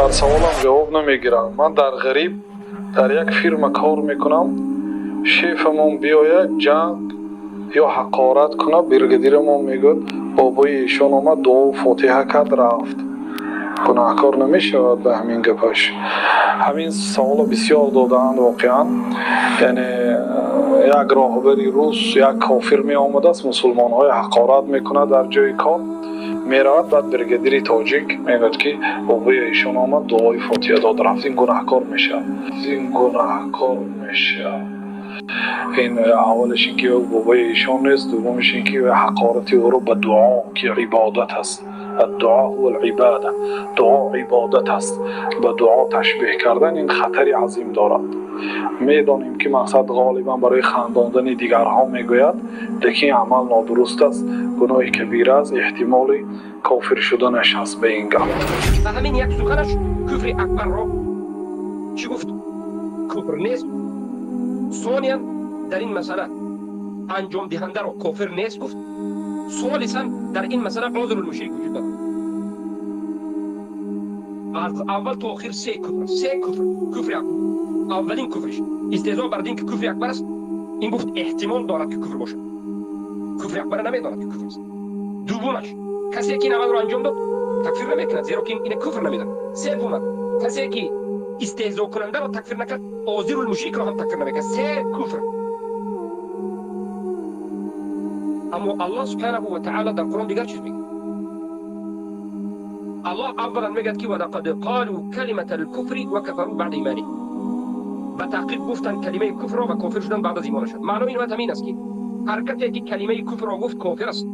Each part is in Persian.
بر سوالم جواب نمیگیرم. من در غریب در یک فیرما کار میکنم. شیفمون بیاید جنگ یا حقارت کنه، برگدیرمون میگوید بابای ایشان آمد دعا و فاتحه کرد رفت. گناهکار نمیشود به همین گپش. همین سوال بسیار دادند واقعا. یعنی یک راهبری روس یک کافر می آمده است، مسلمان های حقارت میکنه در جای کار، میرود بعد برگدیری تاجیک میگوید که بابای ایشان آمد دعای فاتحه داد رفت. این گناهکار میشه. این گناهکار میشه. این اولش اینکه بابای ایشان نیست، دومش اینکه حقارتی او رو به دعا که عبادت است. الدعا هو العباده، دعا عبادت است، به دعا تشبیه کردن این خطری عظیم دارد. میدانیم که مقصد غالبا برای خنداندن دیگرها میگوید، لیکن عمل نادرست است، گناه کبیره است، احتمال کافر شدنش هست به این گپ. و همین یک سخنش کفر اکبر را چی گفت؟ کفر نیست. ثانیا در این مسئله انجام دهنده را کافر نیست گفت. ثالثا در این مسئله عذر المشرک وجود دارد. از اول تا آخر سه کفر اکبر. اولین کفرش استهزاء بر دین که کفر اکبر است. این گفت احتمال دارد که کفر باشد، کفر اکبر نمیداند که کفر است. دومش کسی که این عمل را انجام داد تکفیر نمیکند، زیرا که این کفر نمیداند. سوم کسی که استهزاء کننده را تکفیر نکرد، عذر المشرک را هم تکفیر نمیکند. سه کفر. اما الله سبحانه و تعالی در قرآن دیگر چیز میگه. الله اولا میگه که ولقد قالوا کلمة الكفر و کفروا بعد ایمانه. به تحقیق گفتن کلمه کفر را و کافر شدن بعد از ایمانشان. معنی این همین است که هر کسی که کلمه کفر را گفت کافر است.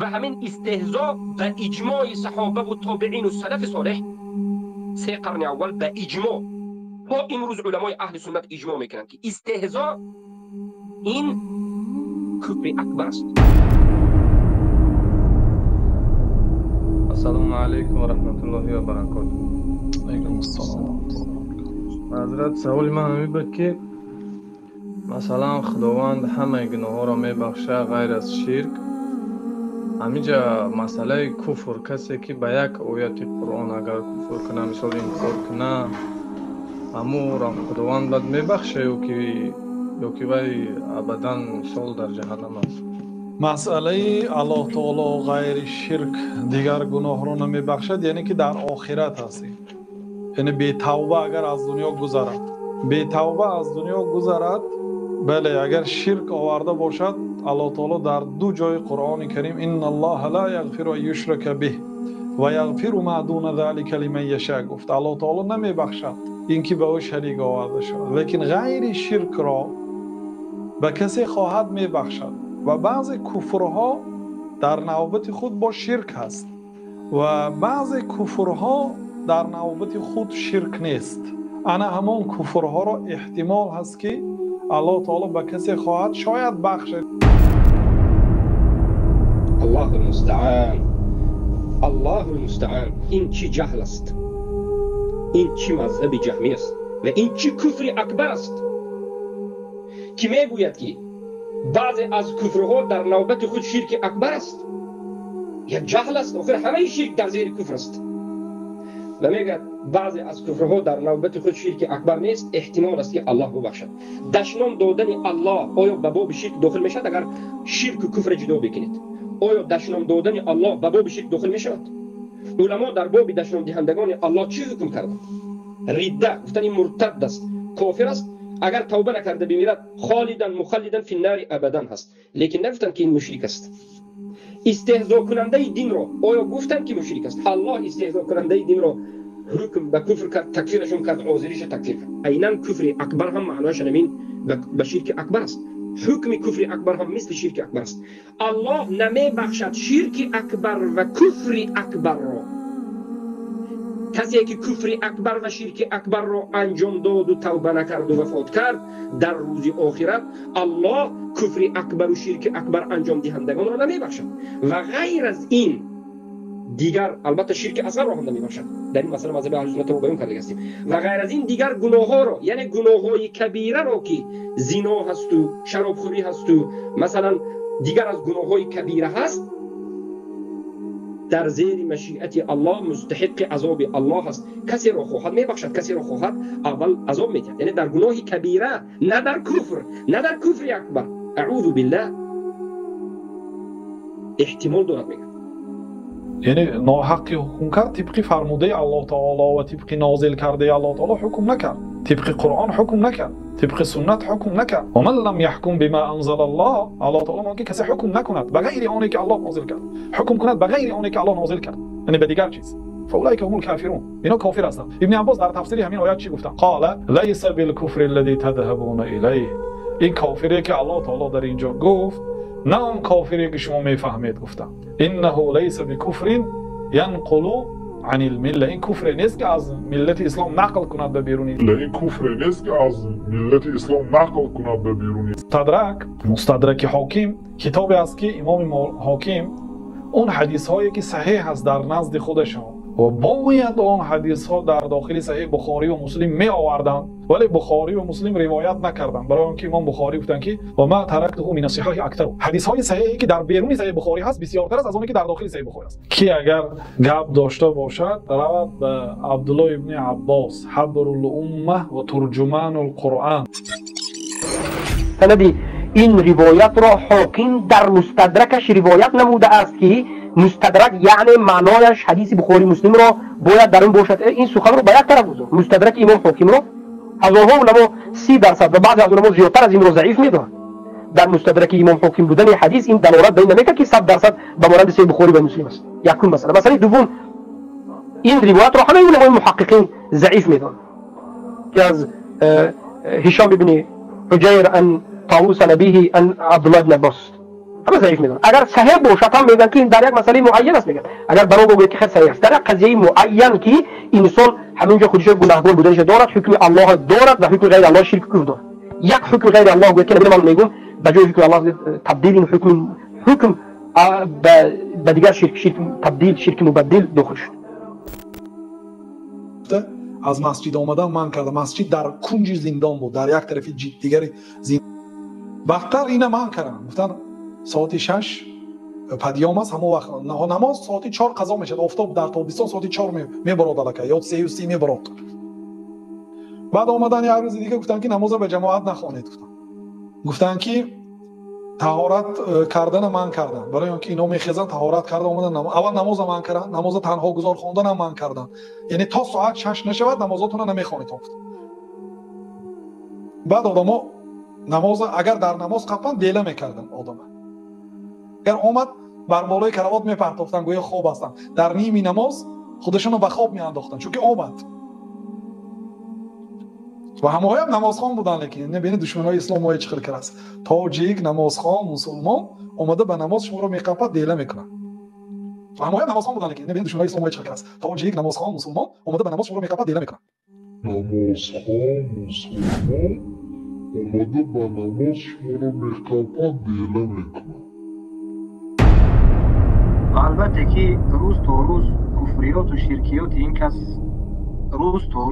و همین استهزاء به اجماع صحابه و تابعین و سلف صالح سه قرن اول به اجماع تا امروز علمای اهل سنت اجماع میکنن که استهزاء این کفر اکبر است. السلام علیکم و رحمت الله و برکاته. علیکم السلام. حضرت سوال من همی بود که مثلا خداوند همه گناه ها را میبخشه غیر از شرک. همینجا مسئله کفر، کسی که به یک آیت قرآن اگر کفر کنه، مثال انکار کنه، همو را خداوند باید میبخشه یا که وی ابدا مثال در جهنم است؟ مسئله الله تعالی غیر شرک دیگر گناه را نمیبخشد، یعنی که در آخرت هستی. یعنی بی توبه اگر از دنیا گذرد، بی توبه از دنیا گذرد، بله اگر شرک آورده باشد، الله تعالی در دو جای قرآن کریم ان الله لا یغفر ان یشرک به و یغفر ما دون ذلک لمن یشاء گفت. الله تعالی نمیبخشد اینکه به او شریک آورده شود، لیکن غیر شرک را به کسی خواهد میبخشد. و بعض کفرها در نوبت خود با شرک هست و بعض کفرها در نوبت خود شرک نیست. انا همان کفرها را احتمال هست که الله تعالی به کسی خواهد شاید بخشد. الله المستعان. الله المستعان. این چی جهل است، این چی مذهب جهمی است و این چی کفر اکبر است که میگوید که بعضی از کفرها در نوبت خود شرک اکبر است. یک جهل است. آخر همه شرک در زیر کفر است. و میگه بعضی از کفرها در نوبت خود شرک اکبر نیست، احتمال است که الله ببخشد. دشنام دادن الله آیا به باب شرک داخل میشد اگر شرک و کفر جدا بکنید؟ آیا دشنام دادن الله به باب شرک داخل میشود؟ علما در باب دشنام دهندگان الله چی حکم کردند؟ ردت گفتن این مرتد است، کافر است، اگر توبه نکرده بمیرد خالدن مخلدن فی النار ابدا هست. لیکن نگفتن که این مشرک است. استهزاء کننده دین را آیا گفتن که مشرک است؟ الله استهزاء کننده دین را حکم به کفر کرد، تکفیرشون کرد، عذرش تکفیر کرد. عیناً کفر اکبر هم معناش همین به شرک اکبر است. حکم کفر اکبر هم مثل شرک اکبر است. الله نمی بخشد شرک اکبر و کفر اکبر را. کسی که کفر اکبر و شرک اکبر را انجام داد و توبه نکرد و وفات کرد، در روز آخرت الله کفر اکبر و شرک اکبر انجام دهندگان را نمیبخشد و غیر از این دیگر، البته شرک اصغر را هم نمیبخشد. در این مسئله مذهب اهل سنت رو بیان کرده هستیم. و غیر از این دیگر گناه ها را، یعنی گناه های کبیره را که زنا هست و شرابخوری هست و مثلا دیگر از گناه های کبیره هست، در زیر مشیت الله مستحق عذاب الله است. کسی را خواهد میبخشد، کسی را خواهد اول عذاب میدهد. یعنی در گناه کبیره، نه در کفر، نه در کفر اکبر، اعوذ بالله، احتمال دارد. میگه یعنی ناحقی حکم کرد، طبق فرموده الله تعالی و طبق نازل کرده الله تعالی حکم نکرد، طبق قرآن حکم نکرد، طبق سنت حکم نکرد. و من لم یحکم بما انزل الله، الله تعالی میگه کسی حکم نکند به غیر آنی که الله نازل کرد، حکم کند به غیر آنی که الله نازل کرد، یعنی به دیگر چیز، فاولئک هم الکافرون، اینا کافر هستند. ابن عباس در تفسیر همین آیات چی گفتن؟ قال لیس بالکفر الذی تذهبون الیه، این کافری که الله تعالی در اینجا گفت نه اون کافری که شما میفهمید. گفتم انه لیس بکفر ینقل عن المله، این کفر نیست که از ملت اسلام نقل کند به بیرونی، این کفر نیست که از ملت اسلام نقل کند به بیرونی. مستدرک حاکم کتابی است که امام حاکم اون حدیث هایی که صحیح است در نزد خودشان و باید اون حدیث ها در داخل صحیح بخاری و مسلم می آوردن، ولی بخاری و مسلم روایت نکردن، برای اینکه امام بخاری گفتن که و ما ترکته من الصحاح اکثر، حدیث های صحیحی که در بیرون صحیح بخاری هست بسیارتر است از اونی که در داخل صحیح بخاری است. کی اگر گپ داشته باشد رود به عبدالله ابن عباس حبر الامه و ترجمان القرآن. سندی این روایت را حاکم در مستدرکش روایت نموده است که مستدرک یعنی معنایش حدیث بخاری مسلم را باید در اون باشد. این سخن رو به یک طرف گذاشت. مستدرک امام حاکم را هزارها علما 30% و بعضی از علما زیادتر از این را ضعیف می‌دانند. در مستدرک امام حاکم بودن حدیث این دلالت به این نمی‌کند که 100% به مانند صحیح بخاری و مسلم است. یکون مثلا دوم این روایت را همه علمای محققین ضعیف می‌دانند که از هشام بن حجیر ان طاووس نبیه ان عبدالله بن عباس همه ضعیف میدونن. اگر صحیح باشد هم میگن که این در یک مسئله معین است. میگن اگر برای بگوید که خیلی صحیح است در یک قضیه معین که انسان همینجا خودش گناهکار بودنش دارد، حکم الله دارد و حکم غیر الله شرک کفر دارد. یک حکم غیر الله گوید که من میگم به جای حکم الله تبدیل این حکم به دیگر شرک تبدیل شرک مبدل داخل شد. از مسجد آمدن من کردم، مسجد در کنج زندان بود، در یک طرف دیگر زندان. وقتر اینه من کردم، گفتن ساعت 6 پدیام است، همون وقت نماز ساعت 4 قضا میشد، آفتاب در تابستان ساعت 4 میبراد الکه یا 3 میبراد. بعد آمدن یک روز دیگه گفتن که نماز به جماعت نخوانید. گفتن که طهارت کردن من کردن، برای اینکه اینا میخیزن طهارت کردن اومدن اول نماز من کردن، نماز تنها گذار خواندن من کردن، یعنی تا ساعت 6 نشود نمازاتون نمیخوانید. بعد آدما نماز اگر در نماز قپن دیله میکردن، آدم اگر اومد بر بالای کراوات میپرتافتن گویا خواب هستن، در نیمی نماز خودشون رو به خواب میانداختن چون که اومد. و همه هم نمازخوان بودن، لیکن نبینه دشمنای اسلام های چخل کرد است تاجیک نمازخوان مسلمان اومده به نماز شما رو میقپد دیله میکنن. و همه هم نمازخوان بودن، لیکن نبینه دشمنای اسلام های چخل کرد است تاجیک نمازخوان مسلمان اومده به نماز شما رو میقپد دیله میکنن. نمازخوان مسلمان اومده به نماز شما رو میقپد دیله میکنن. البته که روز تا روز کفریات و شرکیات این کس روز تا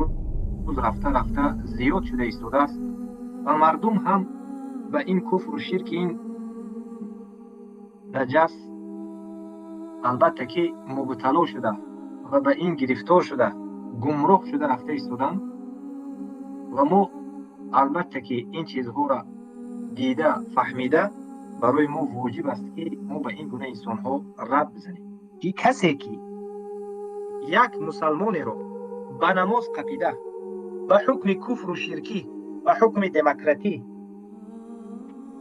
روز رفته زیاد شده ایستاده است و مردم هم به این کفر و شرک این نجس البته که مبتلا شده و به این گرفتار شده گمراه شده رفته ایستادن و ما البته که این چیزها را دیده فهمیده برای ما واجب است که ما به این گونه انسان ها رد بزنیم. که کسی که یک مسلمان رو به نماز قپیده به حکم کفر و شرکی به حکم دموکراتی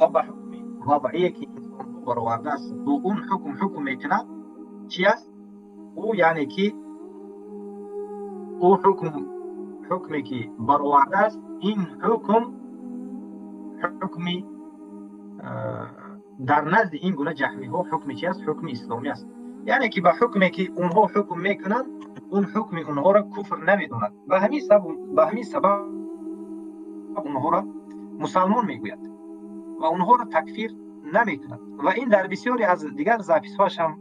و به حکم وضعی که انسان برآورده است و اون حکم میکنه چی است؟ او یعنی که او حکمی که برآورده است این حکم در نزد این گونه جهمی ها حکم چی است؟ حکم اسلامی است. یعنی که به حکمی که اونها حکم میکنند اون حکم اونها را کفر نمیدونند، به همین سبب اونها را مسلمان میگوید و اونها را تکفیر نمیکنند. و این در بسیاری از دیگر زاپیس هاش هم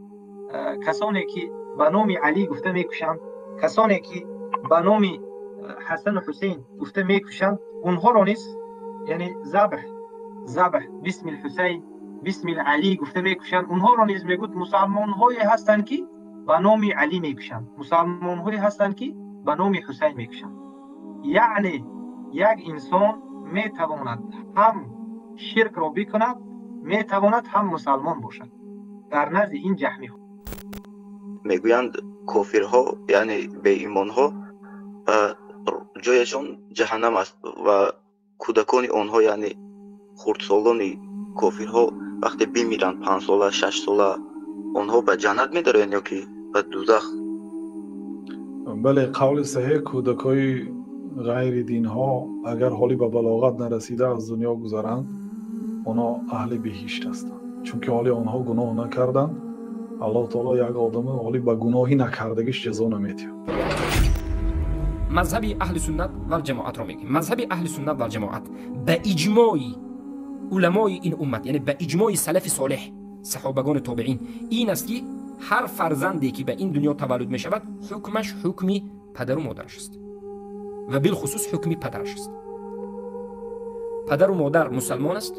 کسانی که به نام علی گفته میکشند، کسانی که به نام حسن و حسین گفته میکشند اونها را نیست، یعنی ذبح بسم الحسین بسم العلی گفته میکشند، اونها را نیز میگوید مسلمان های هستند که به نام علی میکشند، مسلمان هایی هستند که به نام حسین میکشند. یعنی یک انسان میتواند هم شرک را بکند، میتواند هم مسلمان باشد در نزد این جهمی ها. میگویند کافرها یعنی به ایمان ها جایشان جهنم است و کودکان آنها یعنی خردسالان کافرها وقتی بمیرند 5 ساله 6 ساله آنها به جنت میدارند یا که به دوزخ؟ بله، قول صحیح کودکای غیر دین ها اگر حالی به بلاغت نرسیده از دنیا گذرند اونا اهل بهشت هستند، چون که حالی آنها گناه نکردند. الله تعالی یک آدم حالی به گناهی نکردگیش جزا نمیده. مذهب اهل سنت و جماعت را میگیم. مذهب اهل سنت و جماعت به اجماع علمای این امت، یعنی به اجماع سلف صالح، صحابگان تابعین، این است که هر فرزندی که به این دنیا تولد می شود حکمش حکم پدر و مادرش است و بالخصوص حکم پدرش است. پدر و مادر مسلمان است،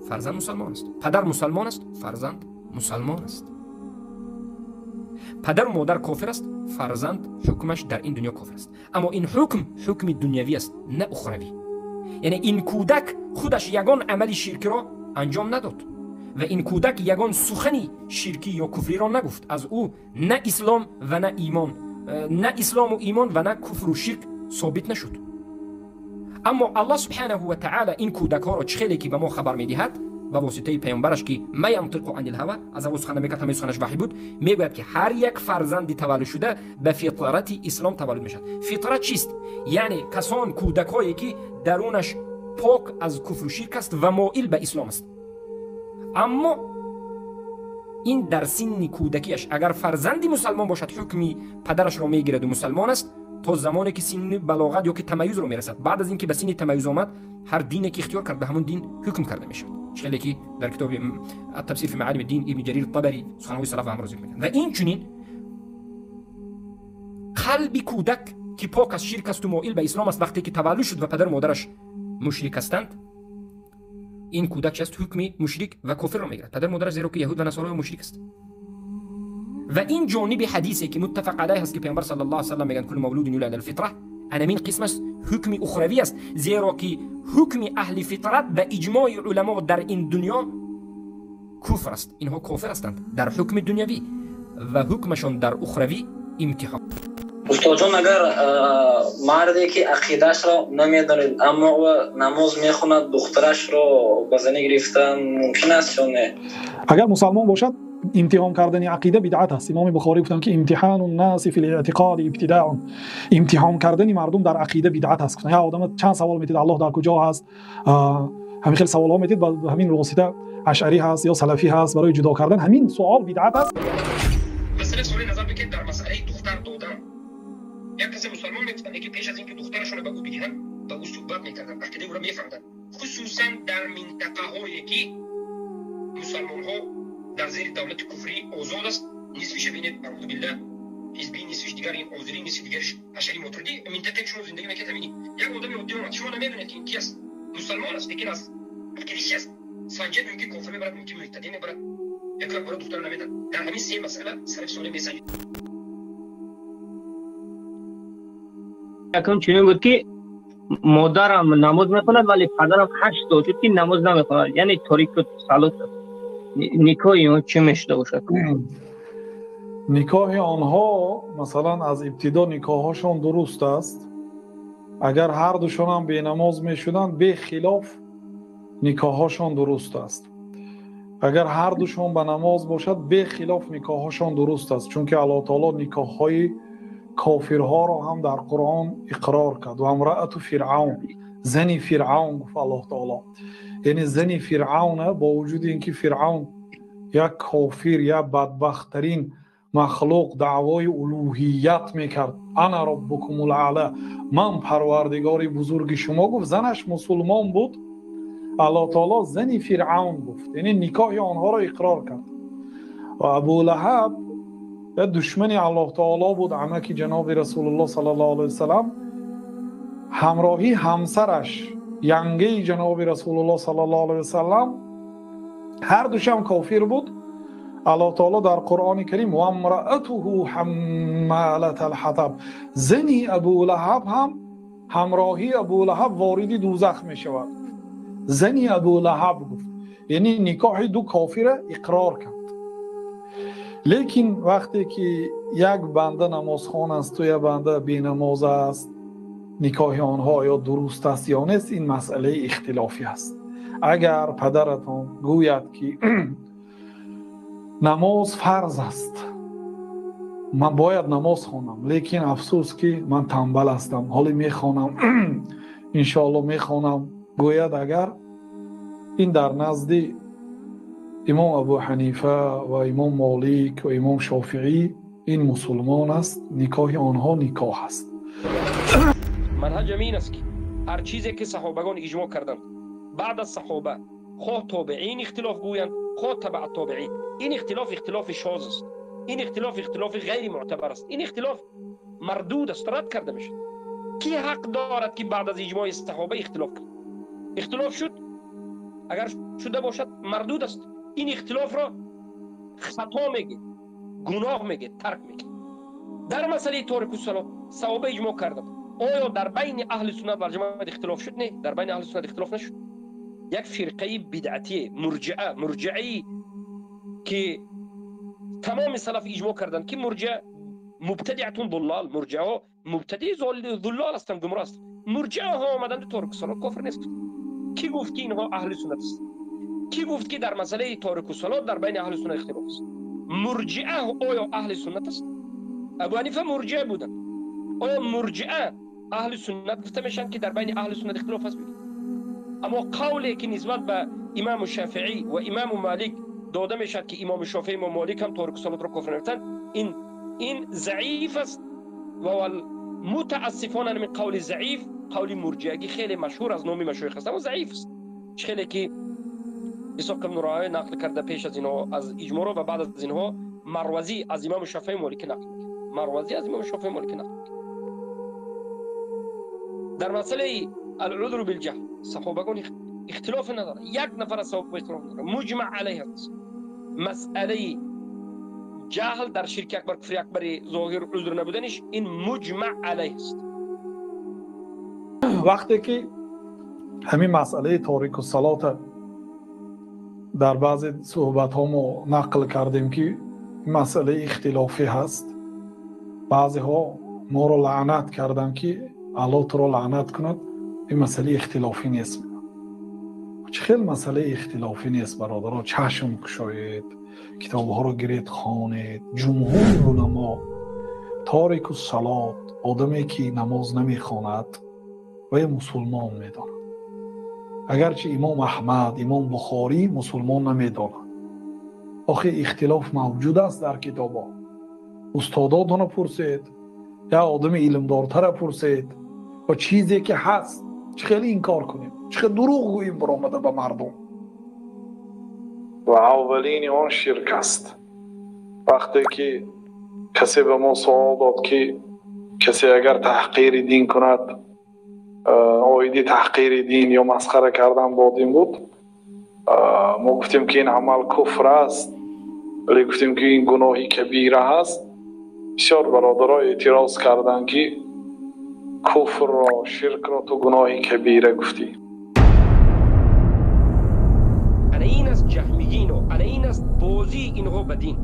فرزند مسلمان است. پدر مسلمان است، فرزند مسلمان است. پدر و مادر کافر است، فرزند حکمش در این دنیا کافر است. اما این حکم دنیوی است نه اخروی. یعنی این کودک خودش یگان عملی شرکی را انجام نداد و این کودک یگان سخنی شرکی یا کفری را نگفت. از او نه اسلام و نه ایمان، نه اسلام و ایمان و نه کفر و شرک ثابت نشد. اما الله سبحانه و تعالی این کودک ها را چخیلی که به ما خبر میدهد به واسطه پیامبرش که ما ینطق عن الهوا، از او سخن میگه، همه سخنش وحی بود، میگوید که هر یک فرزندی تولد شده به فطرت اسلام تولد میشد. فطرت چیست؟ یعنی کسان کودکایی که درونش پاک از کفر و شرک است و مائل به اسلام است. اما این در سن کودکیش اگر فرزندی مسلمان باشد حکمی پدرش را میگیرد و مسلمان است تا زمانی که سن بلاغت یا که تمیز رو میرسد. بعد از اینکه به سن تمیز آمد هر دینی که اختیار کرد به همون دین حکم کرده میشد. چیزی که در کتاب التفسیر فی معالم الدین ابن جریر الطبری سخنگوی سلف امر ذکر میکنه. و این چنین قلب کودک که پاک از شرک است و مائل به اسلام است وقتی که تولد شد و پدر و مادرش مشرک هستند، این کودک است حکم مشرک و کافر را میگیرد. پدر مادرش زیرا که یهود و نصارا مشرک است. و این جانب حدیثی که متفق علیه است که پیامبر صلی الله علیه و سلم میگن کل مولود یولد علی الفطره، انا من قسم است حکم اخروی است، زیرا که حکم اهل فطرت به اجماع علما در این دنیا کفر است. اینها کافر هستند در حکم دنیوی و حکمشون در اخروی امتحان. استاد جان اگر مردی که عقیدهش را نمیداند اما نماز میخواند دخترش را به زنی گرفتن ممکن است یا نه؟ اگر مسلمان باشد امتحان کردن عقیده بدعت است. امام بخاری گفتن که امتحان الناس فی الاعتقاد ابتداع، امتحان کردن مردم در عقیده بدعت است. یا آدم چند سوال میتید الله در کجا هست، همین خیلی سوال ها میتید، با همین واسطه اشعری هست یا سلفی هست، برای جدا کردن همین سوال بدعت است. مسئله سوال نظر بگید در مسئله دختر دادن. یک کسی مسلمان میگفتن که پیش از اینکه دخترشون به او بگیرن با او صحبت میکردن، عقیده او را میفهمدن، خصوصا در منطقه هایی که مسلمان ها در زیر دولت کفری آزاد است. نصفش ببینید اعوذ بالله حزبی، نصفش دیگر این آذری، نصف دیگرش اشعری ماتریدی، منطقه شما زندگی میکرد. ببینید یک آدم عادی اومد، شما نمیدونید که این کی است، مسلمان است لیکن از عقیده‌اش است سنجد میگه کافر میبرد، میگه مبتدی میبرد، یک کار دختر نمیدن. در همین سه مسئله سلف صالح میسنجید. یکم چنین بود که مادرم نماز میخواند ولی پدرم 8 تا شد که نماز نمیخواند، یعنی تاریک صلات. نکاح اون چه میشده باشد؟ نکاح آنها مثلا از ابتدا نکاحشان درست است. اگر هر دوشان هم به نماز میشدند به خلاف نکاحشان درست است. اگر هر دوشان به نماز باشد به خلاف نکاحشان درست است، چون که الله تعالی نکاحهای کافرها را هم در قرآن اقرار کرد. و امرأة فرعون، زن فرعون گفت الله تعالی، یعنی زن فرعون با وجود اینکه فرعون یک کافر یا بدبخت ترین مخلوق دعوای الوهیت میکرد، انا ربکم الاعلی، من پروردگار بزرگ شما، گفت زنش مسلمان بود، الله تعالی زن فرعون گفت، یعنی نکاح آنها را اقرار کرد. و ابو لهب یا دشمن الله تعالی بود، عمک جناب رسول الله صلی الله علیه وسلم، همراهی همسرش ینگه جناب رسول الله صلی الله علیه وسلم، هر دوشم کافر بود. الله تعالی در قرآن کریم و امرأته حمالة الحطب، زنی ابو لهب هم همراهی ابو لهب واردی دوزخ می شود. زنی ابو لهب گفت، یعنی نکاح دو کافر اقرار کرد. لیکن وقتی که یک بنده نمازخوان است و یک بنده بی نماز است، نکاح آنها یا درست است یا نیست، این مسئله اختلافی است. اگر پدرتان گوید که نماز فرض است، من باید نماز خوانم، لیکن افسوس که من تنبل هستم، حالی میخوانم انشاءالله میخوانم، گوید اگر، این در نزد امام ابو حنیفه و امام مالک و امام شافعی این مسلمان است، نکاح آنها نکاح است. منهج این است که هر چیزی که صحابگان اجماع کردند بعد از صحابه، خواه تابعین اختلاف گویند خواه تبع تابعین، این اختلاف شاذ است، این اختلاف غیر معتبر است، این اختلاف مردود است، رد کرده میشه. کی حق دارد که بعد از اجماع صحابه اختلاف کنه؟ اختلاف شد، اگر شده باشد مردود است. این اختلاف را خطا میگه، گناه میگه، ترک میگه. در مسئله تارک الصلات صحابه اجماع کردند، آیا در بین اهل سنت و جماعت اختلاف شد؟ نه، در بین اهل سنت اختلاف نشد. یک فرقه بدعتی مرجعی که تمام سلف اجماع کردند که مرجع مبتدعتون ضلال، مرجعه مبتدی ضلال هستند، گمراه هستند. مرجعه ها آمدند تارک الصلات کافر نیست. کی گفت که اینها اهل سنت است؟ کی گفت که در مسئله تارک الصلات در بین اهل سنت اختلاف است؟ مرجعه آیا اهل سنت است؟ ابو حنیفه مرجع بودند، آیا مرجعه اهل سنت گفته میشن که در بین اهل سنت اختلاف است؟ اما قولی که نسبت به امام شافعی و امام مالک داده میشد که امام شافعی و مالک هم تارک الصلات را کافر نمی‌دانند، این ضعیف است و متاسفانه من قول ضعیف قول مرجعی خیلی مشهور از نام مشایخ است، اما ضعیف است. خیلی که اسحاق بن راهوی نقل کرده پیش از اینها از اجماع و بعد از اینها مروزی از امام شافعی مالک نقل میکنه، مروزی از امام شافعی مالک نقل میکنه. در مسئله العذر بالجهل صحابگان اختلاف نداره، یک نفر از صحابه اختلاف نداره، مجمع علیه است. مسئله جهل در شرک اکبر کفر اکبر ظاهر عذر نبودنش این مجمع علیه است. وقتی که همین مسئله تارک الصلات در بعضی صحبت ها ما نقل کردیم که مسئله اختلافی هست، بعضی ها ما رو لعنت کردن که الله تو رو لعنت کند، این مسئله اختلافی نیست. خیلی مسئله اختلافی نیست برادرها، چشم کشایید، کتاب ها رو گرید خوانید. جمهور علما تارک الصلات آدمی که نماز نمیخواند و مسلمان میدانند. اگرچه امام احمد، امام بخاری مسلمان نمیدانند. آخه اختلاف موجود است در کتاب ها. استاداتون پرسید یا آدم علمدارتر پرسید و چیزی که هست چه خیلی انکار کنیم، چه دروغ گوییم برآمده به مردم. و اولین آن شرک است. وقتی که کسی به ما سوال داد که کسی اگر تحقیر دین کند، آیدی تحقیر دین یا مسخره کردن با دین بود، ما گفتیم که این عمل کفر است، ولی گفتیم که این گناهی کبیره است. بسیار برادرها اعتراض کردن که کفر را، شرک را تو گناهی کبیره گفتی. این است جهمیین و این است بازی اینها به دین.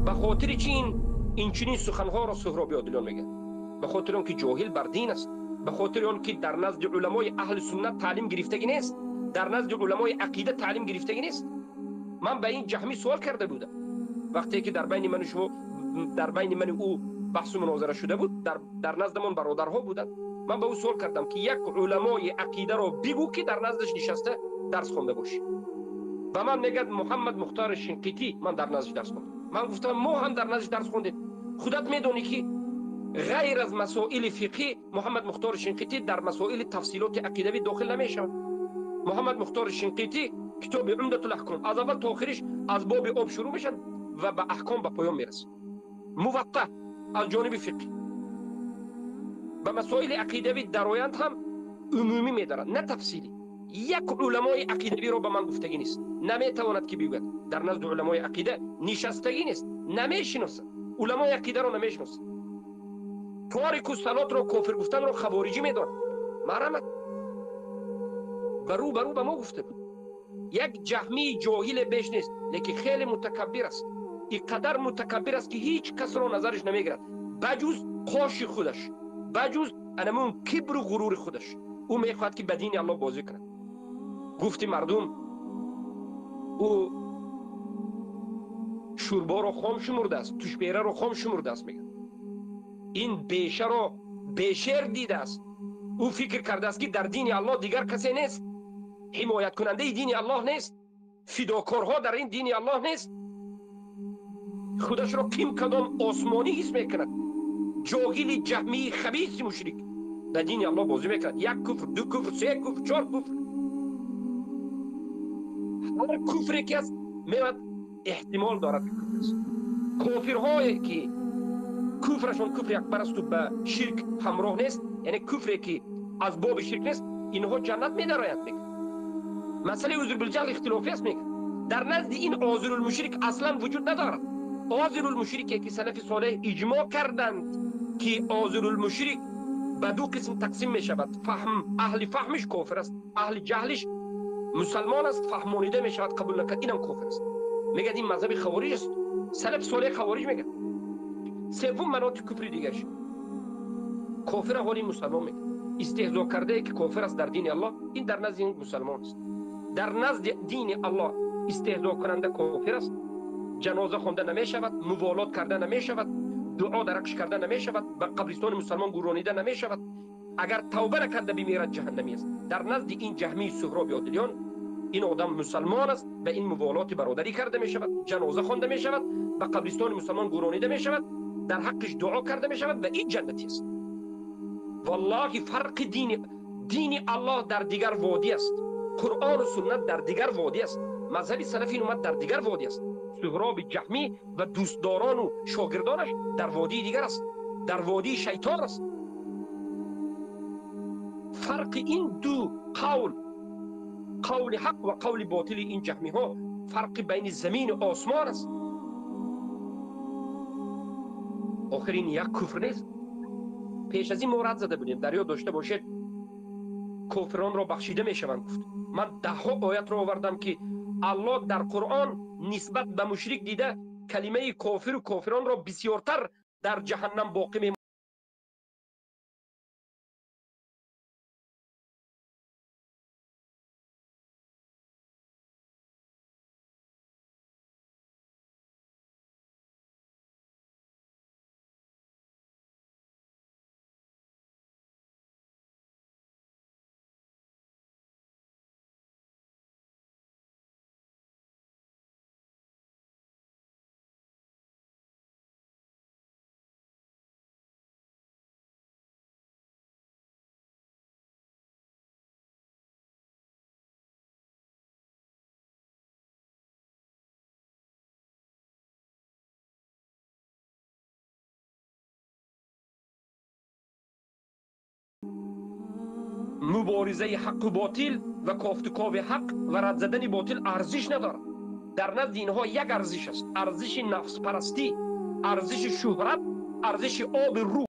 به خاطر چین این چنین سخنها را سهرابی عادلان میگه؟ به خاطر آن که جاهل بر دین است، به خاطر آن که در نزد علمای اهل سنت تعلیم گرفتگی نیست، در نزد علمای عقیده تعلیم گرفتگی نیست. من به این جهمی سوال کرده بودم وقتی که در بین من و شما، در بین من و او بحث و مناظره شده بود، در نزد من برادرها بودند. من به او سوال کردم که یک علمای عقیده را بگو که در نزدش نشسته درس خونده باشی. و من میگه محمد مختار شنقیطی من در نزدش درس خوندم. من گفتم ما هم در نزدش درس خوندیم. خودت میدونی که غیر از مسائل فقهی محمد مختار شنقیطی در مسائل تفصیلات عقیدوی داخل نمیشه. محمد مختار شنقیطی کتاب عمدة الاحکام از اول تا آخرش از باب آب شروع میشن و به احکام به پایان میرسه، موقع از جانب فقهی. به مسائل عقیدوی درایند هم عمومی میدارن، نه تفصیلی. یک علمای عقیدوی رو به من گفتگی نیست، نمیتواند که بگوید. در نزد علمای عقیده نشستگی نیست، نمیشناسه، علمای عقیده رو نمیشناسه. تاریک الصلات رو کافر گفتن رو خوارجی میدونه. مرحمت برو به ما گفته بود. یک جهمی جاهل بیش نیست، لیکن خیلی متکبر است. اینقدر متکبر است که هیچ کس رو نظرش نمیگیرد بجز قاش خودش، بجز انمون کبر و غرور خودش. او میخواهد که به دین الله بازی کنه. گفتی مردم او شوربا رو خام شمرده است، توشبیره رو خام شمرده است. میگن این بیشه رو بیشر دیده است. او فکر کرده است که در دین الله دیگر کسی نیست، حمایت کننده دین الله نیست، فداکارها در این دین الله نیست. خودش را کم کدام آسمانی حس میکند. جاهل جهمی خبیث مشرک در دین الله بازی میکند. یک کفر، دو کفر، سه کفر، چهار کفر. هر کفری که است میاد احتمال دارد که کفر است. کافرهایی که کفرشون کفر اکبر است و به شرک همراه نیست، یعنی کفری که از باب شرک نیست، اینها جنت می‌دارند. میگه مسئله عذر بالجهل اختلافی است. میگه در نزد این عذر المشرک اصلا وجود ندارد. عذر المشرک که سلف صالح اجماع کردند که عذر المشرک به دو قسم تقسیم می شود. فهم، اهل فهمش کافر است، اهل جهلش مسلمان است، فهمانیده می شود قبول نکرد، اینم کافر است. میگه این مذهب خوارج است. سلف صالح خوارج میگه. سوم مناطق کفر دیگرش کافر حالی مسلمان میگه. استهزا کرده که کافر است در دین الله، این در نزد این مسلمان است. در نزد دین الله استهزا کننده کافر است. جنازه خوانده نمی شود، موالات کرده نمی شود، دعا درکش کرده نمی شود، به قبرستان مسلمان گرانیده نمی شود. اگر توبه نکرده بمیرد جهنمی است. در نزد این جهمی سهراب عادلیان این آدم مسلمان است، به این موالات برادری کرده می شود، جنازه خوانده می شود، به قبرستان مسلمان گرانیده می شود، در حقش دعا کرده می شود و این جنتی است. والله فرق دین الله در دیگر وادی است، قرآن و سنت در دیگر وادی است، مذهب سلفی امت در دیگر وادی است. سهراب جهمی و دوستداران و شاگردانش در وادی دیگر است، در وادی شیطان است. فرق این دو قول حق و قول باطل این جهمی ها فرق بین زمین و آسمان است. آخر این یک کفر نیست. پیش از این ما رد زده بودیم، در یاد داشته باشید کافران را بخشیده می شوند. گفت من 10 آیت را آوردم که الله در قرآن نسبت به مشرک دیده کلمه کافر و کافران را بسیارتر در جهنم باقی می مبارزه حق و باطل و کافتکاو حق و رد زدن باطل ارزش ندارد. در نزد اینها یک ارزش است، ارزش نفس پرستی، ارزش شهرت، ارزش آب روح.